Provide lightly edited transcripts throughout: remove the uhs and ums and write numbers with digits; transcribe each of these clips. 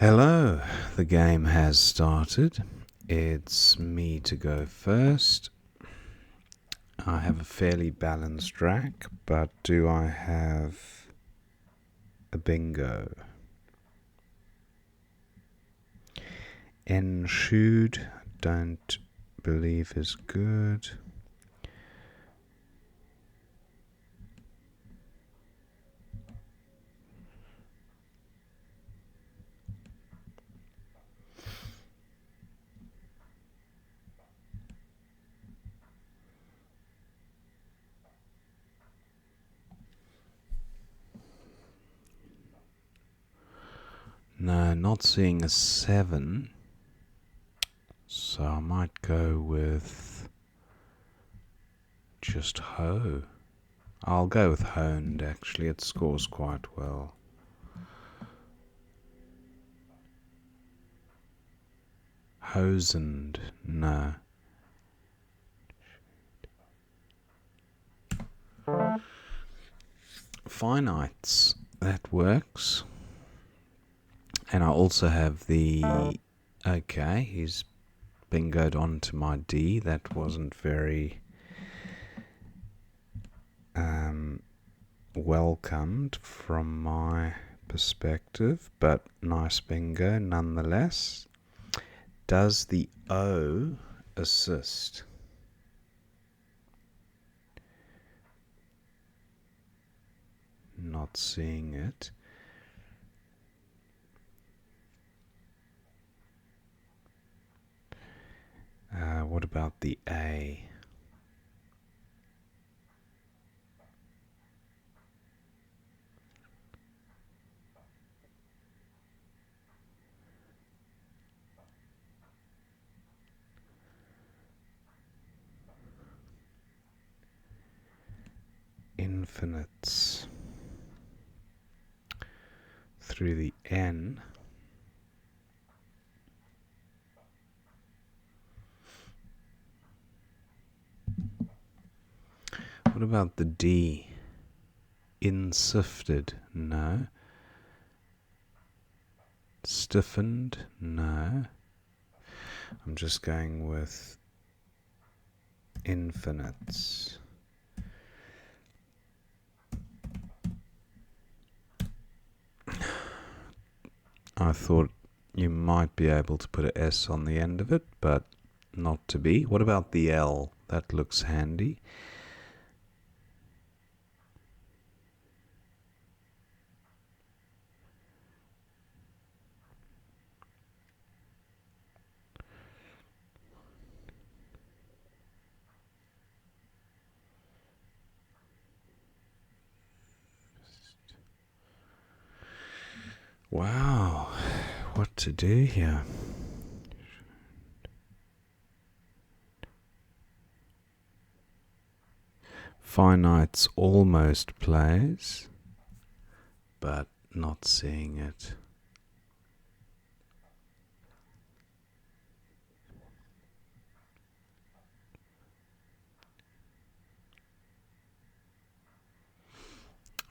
Hello, the game has started. It's me to go first. I have a fairly balanced rack, but do I have a bingo? Enshoed, don't believe is good. No, not seeing a 7. So I might go with just hoe. I'll go with honed, actually. It scores quite well. Hosened, no. Finites, that works. And I also have the... Okay, he's bingoed onto my D. That wasn't very welcomed from my perspective, but nice bingo nonetheless. Does the O assist? Not seeing it. What about the A? Infinites through the N. What about the D? Insifted? No. Stiffened? No. I'm just going with infinites. I thought you might be able to put an S on the end of it, but not to be. What about the L? That looks handy. Wow, what to do here? Finites almost plays, but not seeing it.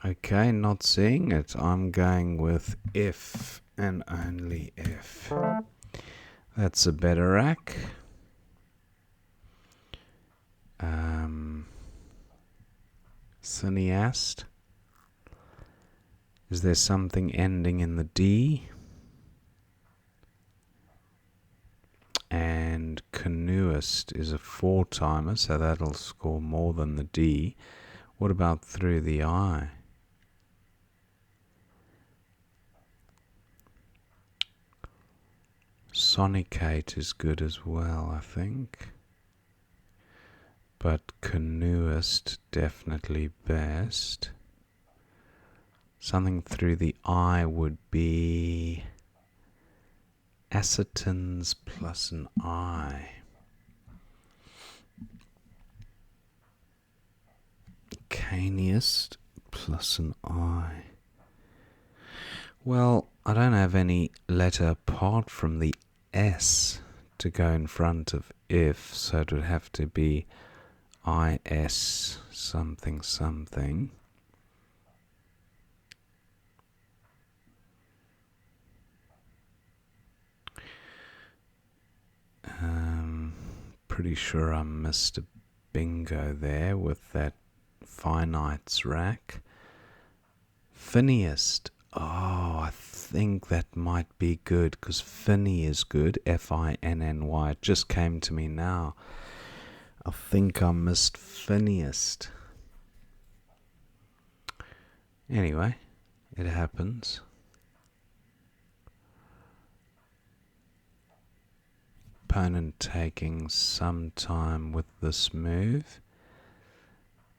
Okay, not seeing it. I'm going with if and only if. That's a better rack. Cineast. Is there something ending in the D? And canoeist is a 4-timer, so that'll score more than the D. What about through the I? Sonicate is good as well, I think. But canoeist definitely best. Something through the I would be acetons plus an I. Caniist plus an I. Well, I don't have any letter apart from the S to go in front of if, so it would have to be IS something something. pretty sure I missed a bingo there with that finites rack. Funniest. Oh, I think that might be good because Finny is good. Finny. It just came to me now. I think I missed funniest. Anyway, it happens. Opponent taking some time with this move.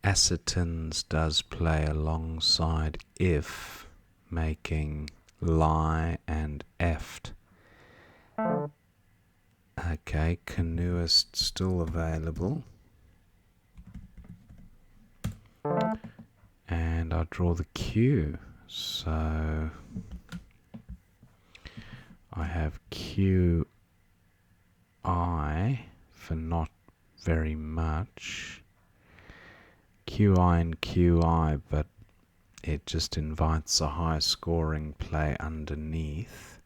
Acetins does play alongside if, making lie and eft. Okay, canoeist still available. And I draw the Q. So I have QI for not very much. QI and QI, but it just invites a high scoring play underneath.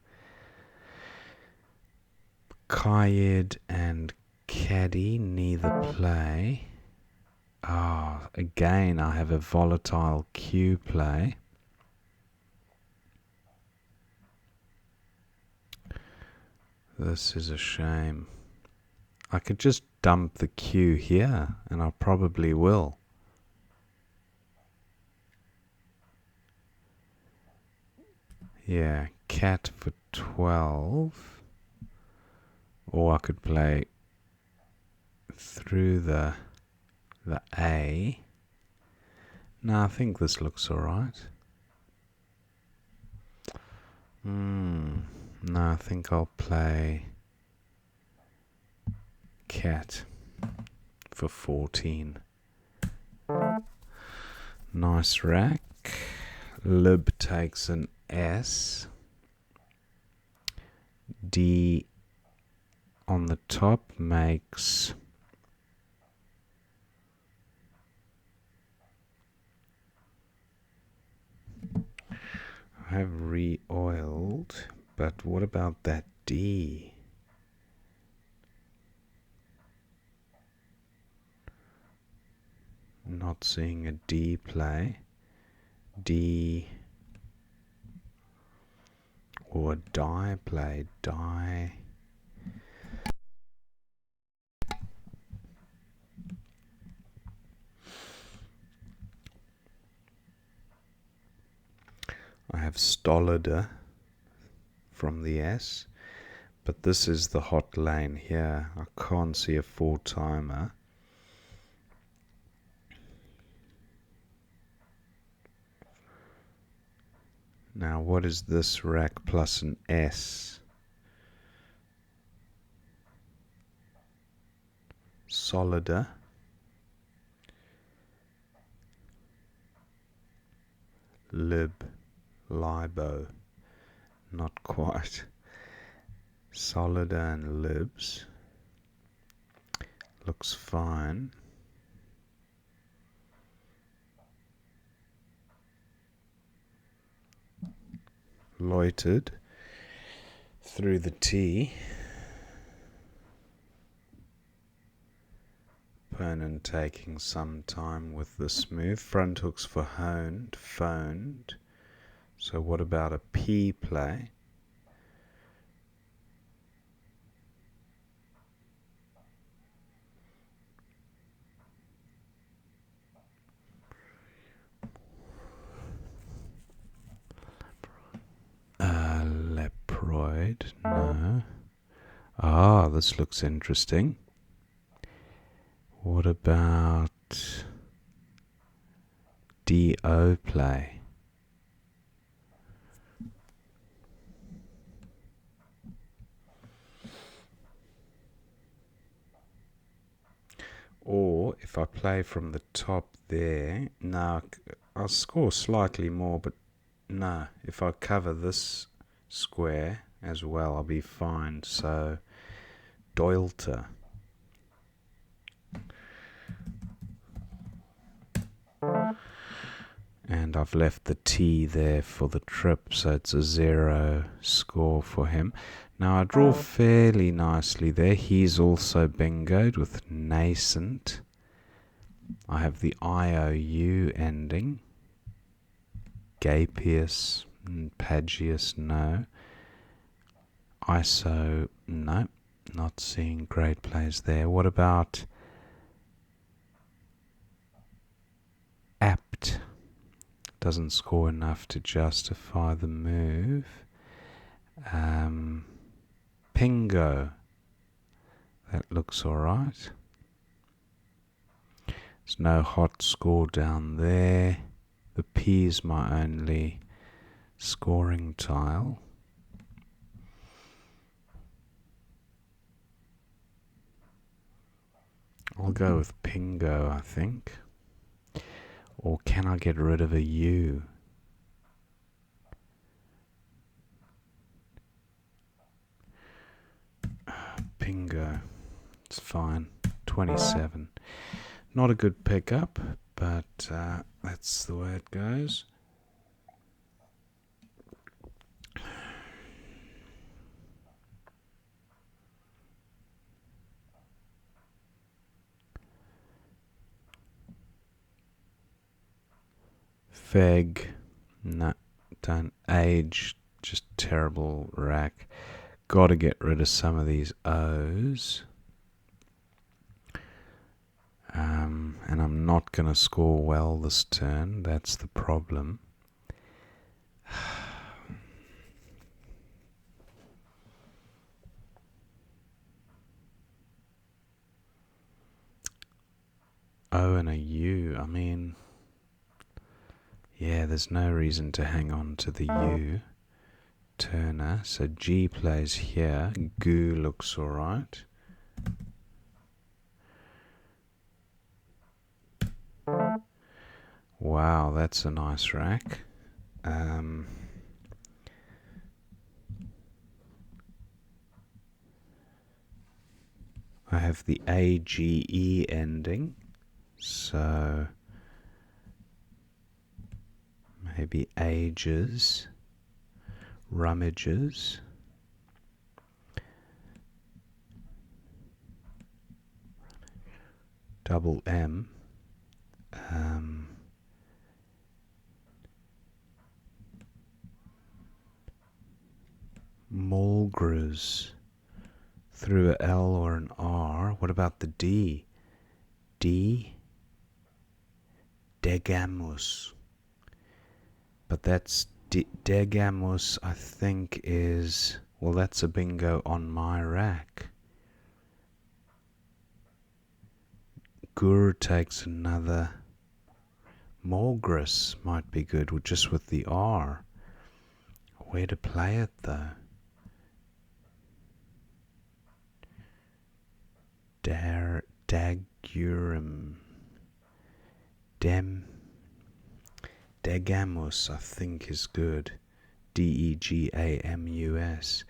Qaid and Caddy neither play. Again I have a volatile Q play. This is a shame. I could just dump the Q here, and I probably will. Yeah, cat for 12. Or I could play through the A. No, I think this looks alright. No, I think I'll play cat for 14. Nice rack. Lib takes an S. D on the top makes I have re-oiled, but what about that D? Not seeing a D play. D or die play. Die. I have Stollider from the S, but this is the hot lane here. I can't see a 4-timer. Now what is this rack plus an S? Solider. Lib. Libo. Not quite. Solider and libs. Looks fine. Loitered through the T. Opponent taking some time with this move. Front hooks for honed, phoned. So what about a P play? Leproid, no. This looks interesting. What about DO play? Or if I play from the top there, now I'll score slightly more, but no, if I cover this square as well, I'll be fine. So Doilter. And I've left the T there for the trip, so it's a 0 score for him. Now I draw fairly nicely there. He's also bingoed with nascent. I have the IOU ending. Gapius, Pagius, no. ISO, no. Not seeing great plays there. What about apt? Doesn't score enough to justify the move. Pingo. That looks alright. There's no hot score down there. The P is my only scoring tile. I'll go with Pingo, I think. Or can I get rid of a U? Pingo. It's fine. 27. Not a good pickup, but that's the way it goes. Feg. No, don't. Age. Just terrible rack. Got to get rid of some of these O's. And I'm not going to score well this turn. That's the problem. O and a U. I mean, yeah, there's no reason to hang on to the U. Turner. So G plays here. Goo looks alright. Wow, that's a nice rack. I have the AGE ending, so maybe ages, rummages. Double M. Mulgrews through a L or an R. What about the D? D. Degamus. But that's Degamus, I think, is, well, that's a bingo on my rack. Gur takes another. Mulgrews might be good, just with the R. Where to play it, though? Dagurum. Degamus, I think, is good. Degamus.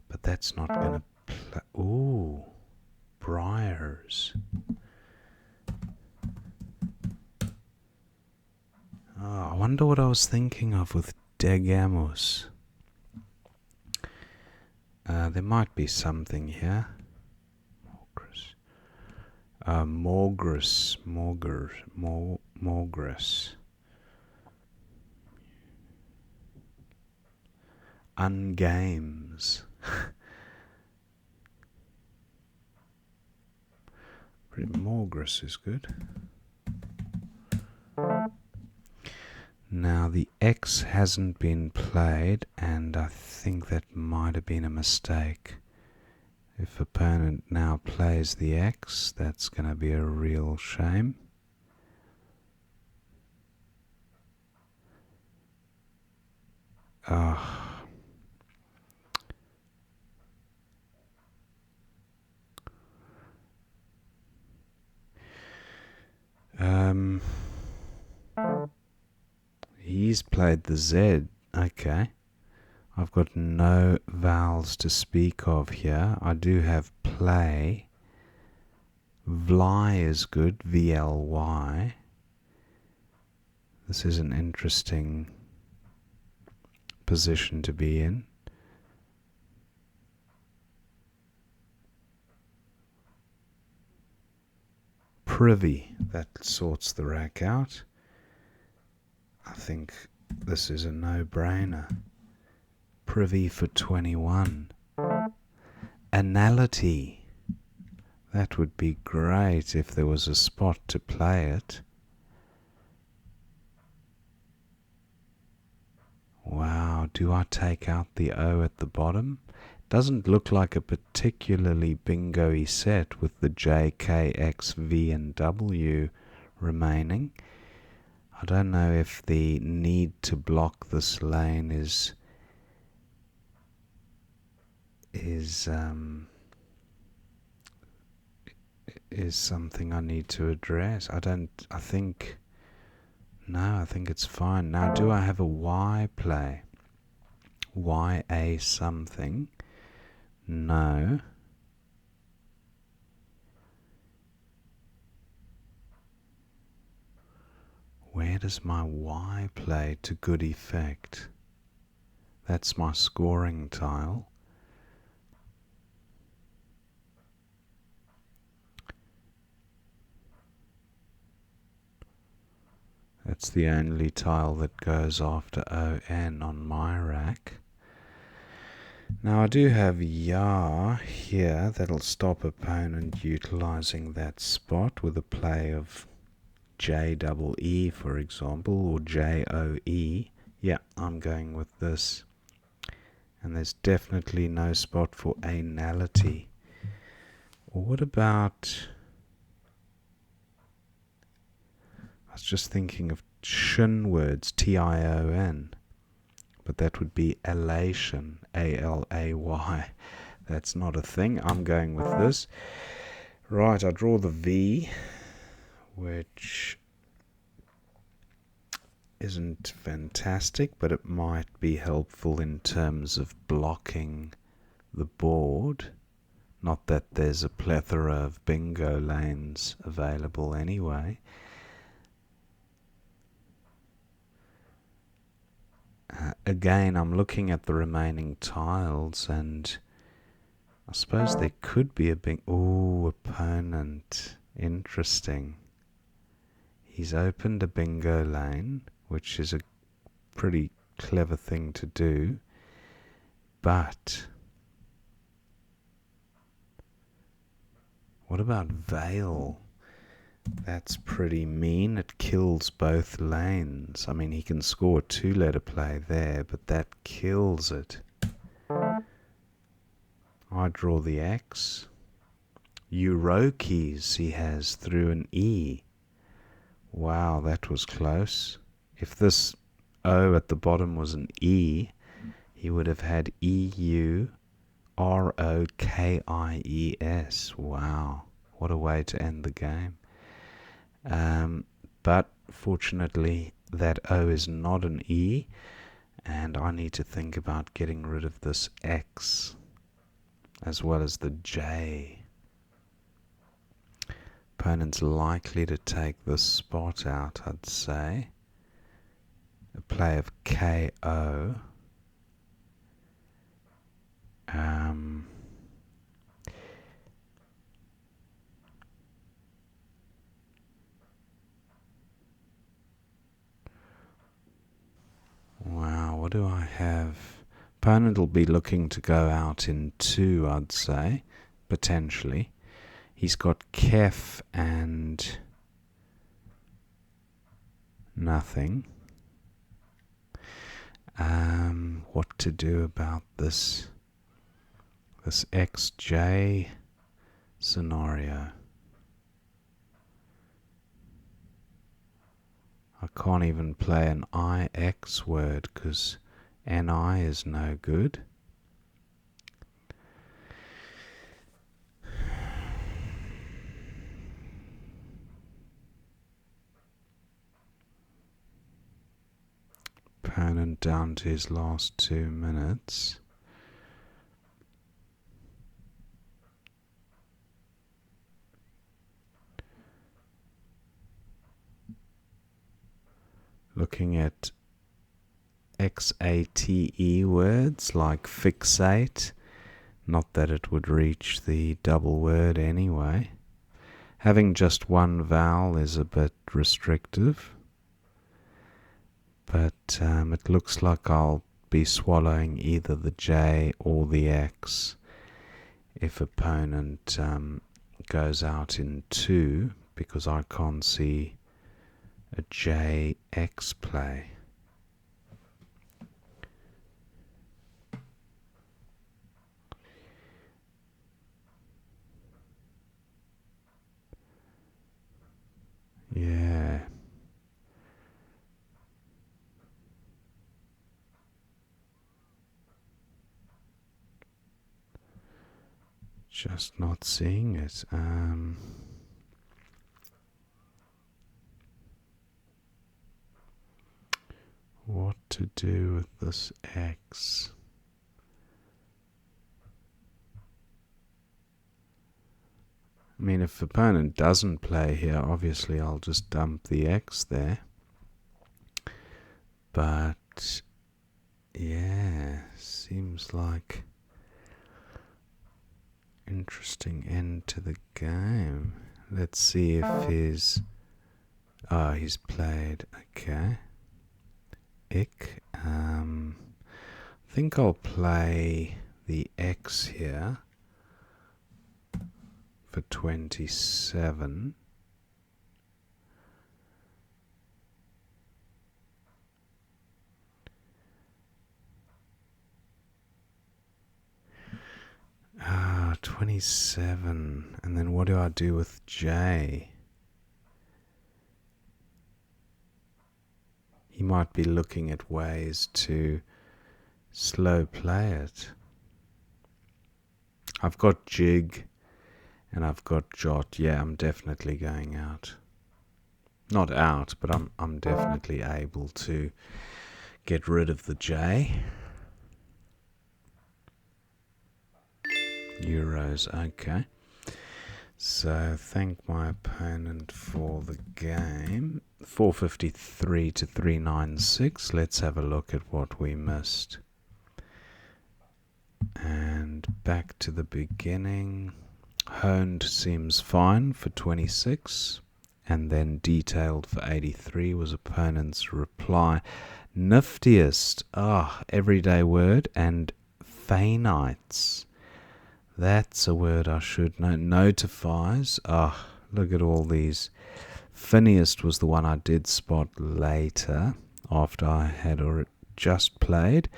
But that's not going to play. Ooh. Briars. Oh, I wonder what I was thinking of with Degamus. There might be something here. Mulgrews. Ungames. Mulgrews is good. Now the X hasn't been played, and I think that might have been a mistake. If opponent now plays the X, that's going to be a real shame. He's played the Z. Okay. I've got no vowels to speak of here. I do have play. Vly is good. VLY. This is an interesting position to be in. Privy, that sorts the rack out. I think this is a no-brainer. Privy for 21. Anality. That would be great if there was a spot to play it. Wow, do I take out the O at the bottom? Doesn't look like a particularly bingo-y set with the J, K, X, V and W remaining. I don't know if the need to block this lane is something I need to address. I think it's fine. Now, do I have a Y play? Y A something? No. Where does my Y play to good effect? That's my scoring tile. That's the only tile that goes after ON on my rack. Now I do have Ya here that'll stop opponent utilizing that spot with a play of JEE, for example, or JOE. Yeah, I'm going with this. And there's definitely no spot for anality. Or what about... I was just thinking of shin words, Tion, but that would be elation, A-L-A-Y. That's not a thing. I'm going with this. Right, I draw the V, which isn't fantastic, but it might be helpful in terms of blocking the board. Not that there's a plethora of bingo lanes available anyway. Again, I'm looking at the remaining tiles, and I suppose there could be a big... Ooh, opponent. Interesting. He's opened a bingo lane, which is a pretty clever thing to do. But what about Veil? That's pretty mean. It kills both lanes. I mean, he can score a 2-letter play there, but that kills it. I draw the X. Eurokeys he has through an E. Wow, that was close. If this O at the bottom was an E, he would have had EUROKIES. Wow, what a way to end the game. But fortunately that O is not an E, and I need to think about getting rid of this X as well as the J. Opponent's likely to take this spot out, I'd say. A play of KO. Wow, what do I have? Opponent will be looking to go out in 2, I'd say, potentially. He's got Kef and nothing. What to do about this XJ scenario? I can't even play an IX word because NI is no good. Opponent down to his last 2 minutes. looking at XATE words like fixate. Not that it would reach the double word anyway. Having just one vowel is a bit restrictive, but it looks like I'll be swallowing either the J or the X if opponent goes out in 2, because I can't see a JX play. Yeah. Just not seeing it. What to do with this X? I mean, if the opponent doesn't play here, obviously I'll just dump the X there. But yeah, seems like interesting end to the game. Let's see if he's played. Okay. Ick. I think I'll play the X here for 27. Ah, 27. And then what do I do with J? He might be looking at ways to slow play it. I've got jig and I've got jot. Yeah, I'm definitely going out. Not out, but I'm definitely able to get rid of the J. Euros, okay. So thank my opponent for the game. 453 to 396. Let's have a look at what we missed. And back to the beginning. Honed seems fine for 26. And then detailed for 83 was opponent's reply. Niftiest. Everyday word. And Feinites. That's a word I should know. Notifies. Look at all these. Funniest was the one I did spot later after I had just played.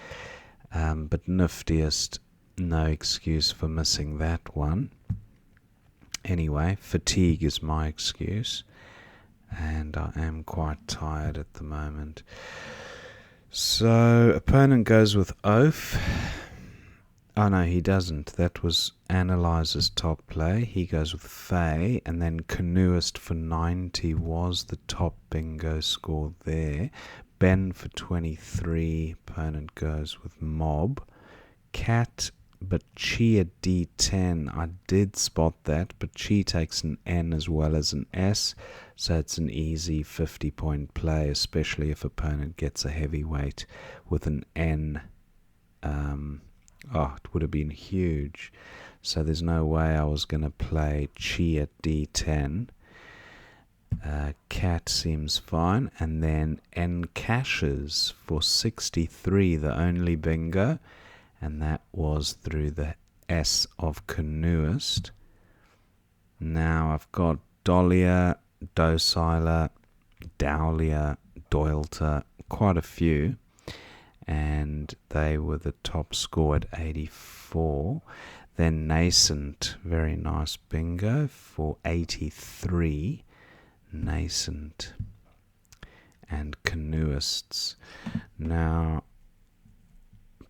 But niftiest, no excuse for missing that one. Anyway, fatigue is my excuse. And I am quite tired at the moment. So, opponent goes with oaf. Oh no, he doesn't. That was Analyzer's top play. He goes with Fey, and then Canoeist for 90 was the top bingo score there. Ben for 23, opponent goes with Mob. Cat, but Chi at D10. I did spot that, but Chi takes an N as well as an S, so it's an easy 50-point play, especially if opponent gets a heavyweight with an N. It would have been huge. So there's no way I was going to play Chi at D10. Cat seems fine. And then N cashes for 63, the only bingo. And that was through the S of Canoeist. Now I've got Dahlia, Dociler, Dowlia, Doylter, quite a few. And they were the top score at 84. Then Nascent, very nice bingo for 83. Nascent and Canoeists. Now,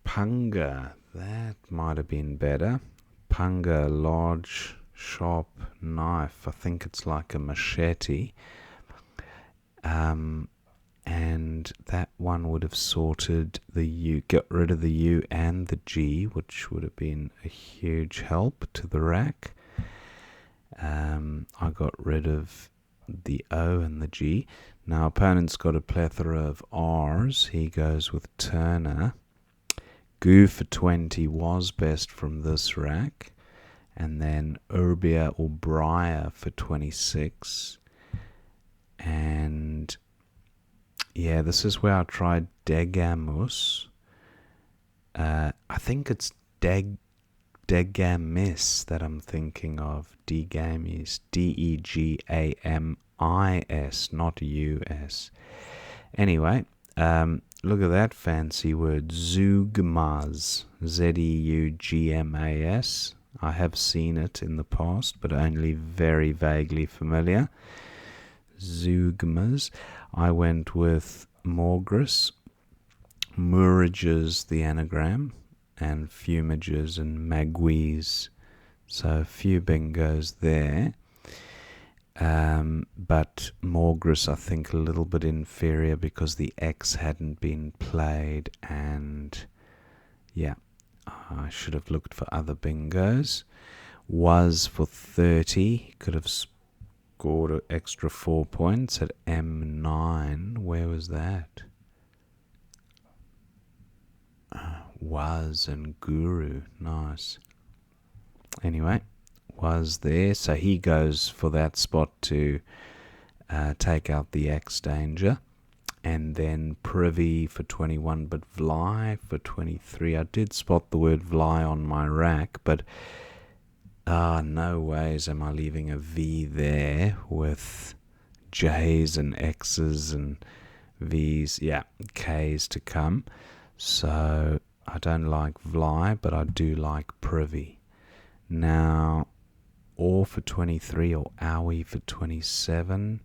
Punga, that might have been better. Punga, large, sharp knife. I think it's like a machete. And that one would have sorted the U, got rid of the U and the G, which would have been a huge help to the rack. I got rid of the O and the G. Now, opponent's got a plethora of R's. He goes with Turner. Goo for 20 was best from this rack. And then Urbia or Briar for 26. And yeah, this is where I tried Degamus. I think it's Degamis that I'm thinking of. Degamis. Degamis, not US. Anyway, look at that fancy word. Zeugmas. Zeugmas. I have seen it in the past, but only very vaguely familiar. Zeugmas. I went with Morgris. Murages, the anagram, and Fumages and Magwees. So a few bingos there. But Morgris, I think, a little bit inferior because the X hadn't been played, and yeah, I should have looked for other bingos. Was for 30, could have scored an extra 4 points at M9. Where was that? Was and Guru, nice. Anyway, was there, so he goes for that spot to take out the X danger. And then Privy for 21, but Vly for 23. I did spot the word Vly on my rack, but no ways am I leaving a V there with J's and X's and V's, yeah, K's to come. So I don't like Vly, but I do like Privy. Now, Or for 23 or Owie for 27.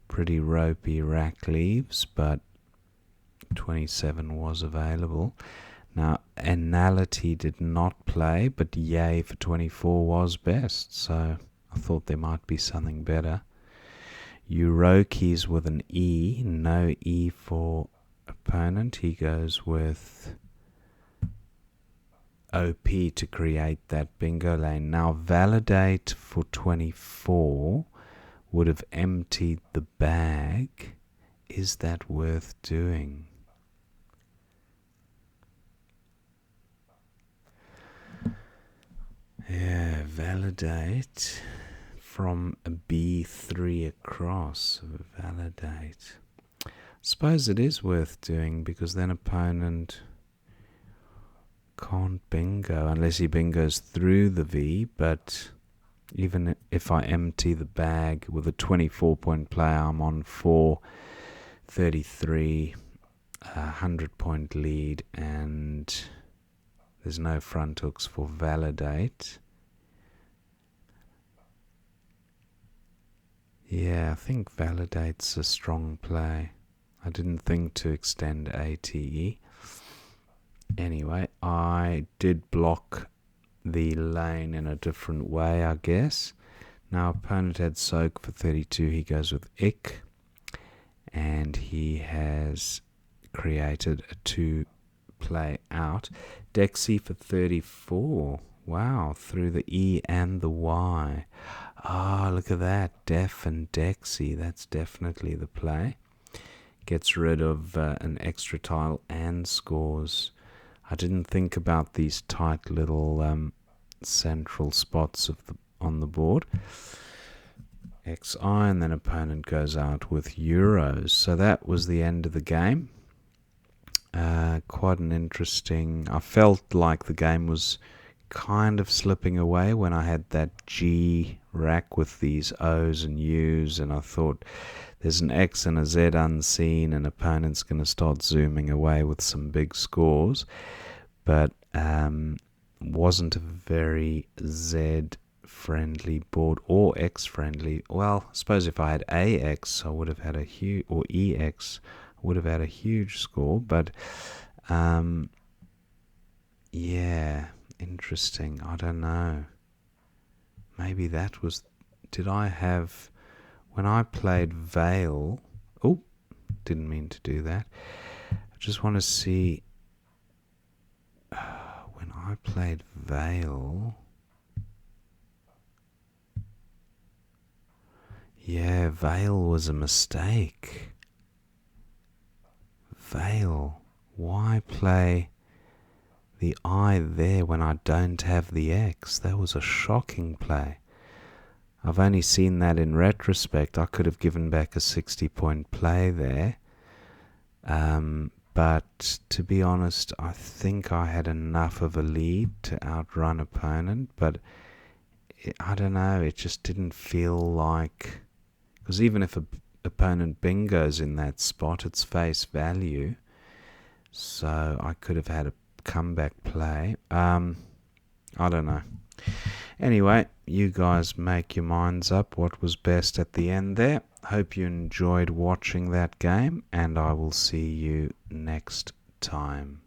Pretty ropey rack leaves, but 27 was available. Now, Anality did not play, but Yay for 24 was best, so I thought there might be something better. Eurokis with an E, no E for opponent. He goes with OP to create that bingo lane. Now, Validate for 24 would have emptied the bag. Is that worth doing? Yeah, Validate from a B3 across. Validate. Suppose it is worth doing, because then opponent can't bingo unless he bingos through the V. But even if I empty the bag with a 24-point play, I'm on 433, 100-point lead, and there's no front hooks for Validate. Yeah, I think Validate's a strong play. I didn't think to extend ATE. Anyway, I did block the lane in a different way, I guess. Now, opponent had Soak for 32. He goes with Ick, and he has created a 2-play out. Dexy for 34. Wow, through the E and the Y. Look at that. Def and Dexy. That's definitely the play. Gets rid of an extra tile and scores. I didn't think about these tight little central spots on the board. XI, and then opponent goes out with Euros. So that was the end of the game. Quite an interesting... I felt like the game was kind of slipping away when I had that G rack with these O's and U's, and I thought there's an X and a Z unseen, and opponent's going to start zooming away with some big scores. But wasn't a very Z-friendly board, or X-friendly. Well, I suppose if I had AX, I would have had a huge, or EX, I would have had a huge score. But yeah, interesting. I don't know. Maybe that was... Did I have... When I played Vale... Oh, didn't mean to do that. I just want to see... When I played Vale... Yeah, Vale was a mistake. Vale. Why play the I there when I don't have the X? That was a shocking play. I've only seen that in retrospect. I could have given back a 60-point play there. But to be honest, I think I had enough of a lead to outrun opponent. But I don't know, it just didn't feel like... Because even if opponent bingo's in that spot, it's face value. So I could have had a comeback play. I don't know. Anyway, you guys make your minds up what was best at the end there. Hope you enjoyed watching that game, and I will see you next time.